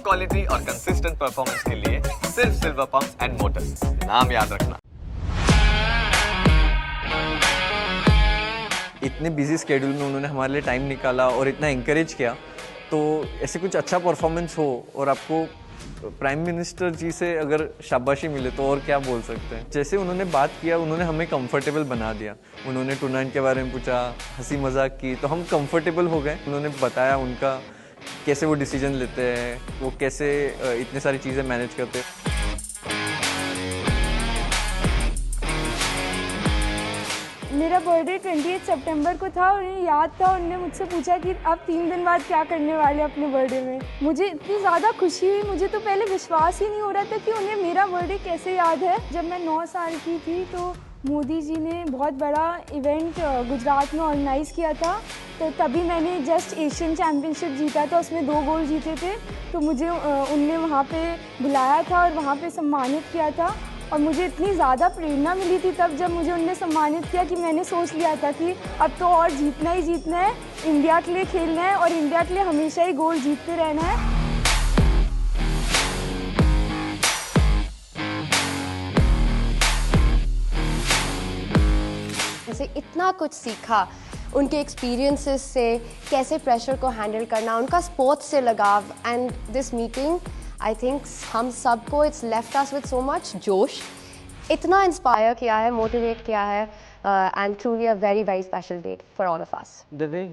Quality और consistent performance के लिए सिर्फ सिल्वर पंप्स एंड मोटर्स, नाम याद रखना। इतने बिजी स्केड्यूल में उन्होंने हमारे लिए टाइम निकाला और इतना इंकरेज किया, तो ऐसे कुछ अच्छा परफॉर्मेंस हो और आपको प्राइम मिनिस्टर जी से अगर शाबाशी मिले तो और क्या बोल सकते हैं। जैसे उन्होंने बात किया, उन्होंने हमें कंफर्टेबल बना दिया। उन्होंने टूर्नामेंट के बारे में पूछा, हंसी मजाक की, तो हम कंफर्टेबल हो गए। उन्होंने बताया उनका कैसे वो डिसीजन लेते हैं, वो कैसे इतने सारी चीज़ें मैनेज करते हैं। मेरा बर्थडे 28 सितंबर को था और उन्हें याद था। उन्होंने मुझसे पूछा कि आप 3 दिन बाद क्या करने वाले हैं अपने बर्थडे में। मुझे इतनी ज़्यादा खुशी हुई, मुझे तो पहले विश्वास ही नहीं हो रहा था कि उन्हें मेरा बर्थडे कैसे याद है। जब मैं 9 साल की थी तो मोदी जी ने बहुत बड़ा इवेंट गुजरात में ऑर्गेनाइज़ किया था, तो तभी मैंने जस्ट एशियन चैम्पियनशिप जीता था, उसमें 2 गोल्ड जीते थे। तो मुझे उनने वहाँ पे बुलाया था और वहाँ पे सम्मानित किया था और मुझे इतनी ज़्यादा प्रेरणा मिली थी तब जब मुझे उनने सम्मानित किया कि मैंने सोच लिया था कि अब तो और जीतना ही जीतना है, इंडिया के लिए खेलना है और इंडिया के लिए हमेशा ही गोल्ड जीतते रहना है। से इतना कुछ सीखा उनके एक्सपीरियंसेस से, कैसे प्रेशर को हैंडल करना, उनका स्पोर्ट्स से लगाव। And this meeting I think हम सबको it's left us with so much josh, इतना इंस्पायर किया है, मोटिवेट किया है, and truly a very very special date for all of us. The way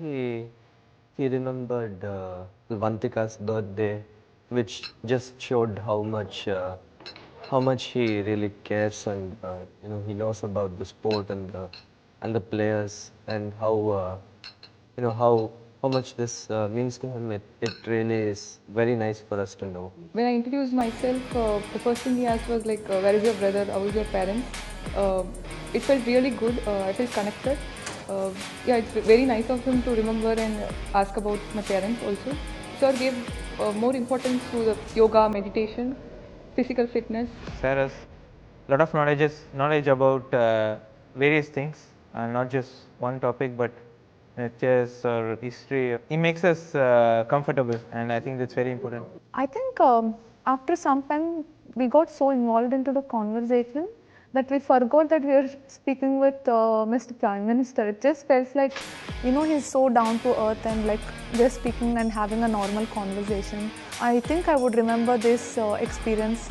he remembered Vantika's birthday, which just showed how much he really cares, and he knows about the sport and the players, and how much this means to him. It really is very nice for us to know. When I introduced myself, the first thing he asked was like, where is your brother, how is your parents? It felt really good, I felt connected. Yeah, it's very nice of him to remember and ask about my parents also. Sir gave more importance to the yoga, meditation, physical fitness. Sir has a lot of knowledge about various things, and not just one topic, but chess or history. He makes us comfortable, and I think that's very important. I think after some time we got so involved into the conversation that we forgot that we were speaking with Mr. Prime Minister. It just felt like, he's so down to earth and like just speaking and having a normal conversation. I think I would remember this experience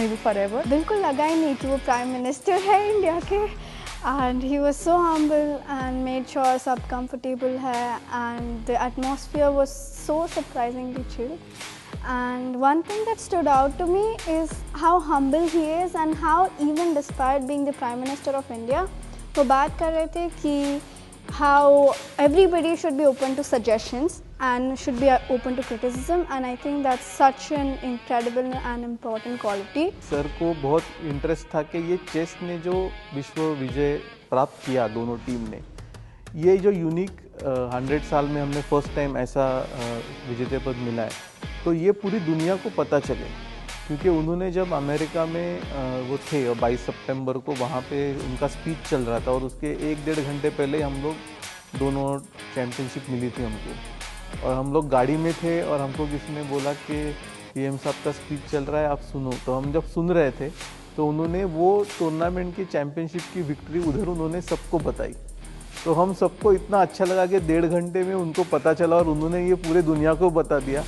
maybe forever. बिल्कुल लगा ही नहीं कि वो prime minister है India के। And he was so humble and made sure सब comfortable है, and the atmosphere was so surprisingly chill. And one thing that stood out to me is how humble he is and how even despite being the Prime Minister of India, वो बात कर रहे थे कि how everybody should be open to suggestions and should be open to criticism, and I think that's such an incredible and important quality. Sir को बहुत interest था कि ये चेस ने जो विश्व विजय प्राप्त किया दोनों टीम ने, ये जो यूनिक 100 साल में हमने फर्स्ट टाइम ऐसा विजेता पद मिला है, तो ये पूरी दुनिया को पता चले। क्योंकि उन्होंने जब अमेरिका में वो थे और 22 सितंबर को वहाँ पे उनका स्पीच चल रहा था और उसके 1-1.5 घंटे पहले हम लोग दोनों चैम्पियनशिप मिली थी हमको, और हम लोग गाड़ी में थे और हमको किसी ने बोला कि पीएम साहब का स्पीच चल रहा है, आप सुनो। तो हम जब सुन रहे थे तो उन्होंने वो टूर्नामेंट की चैम्पियनशिप की विक्ट्री उधर उन्होंने सबको बताई। तो हम सबको इतना अच्छा लगा कि 1.5 घंटे में उनको पता चला और उन्होंने ये पूरे दुनिया को बता दिया।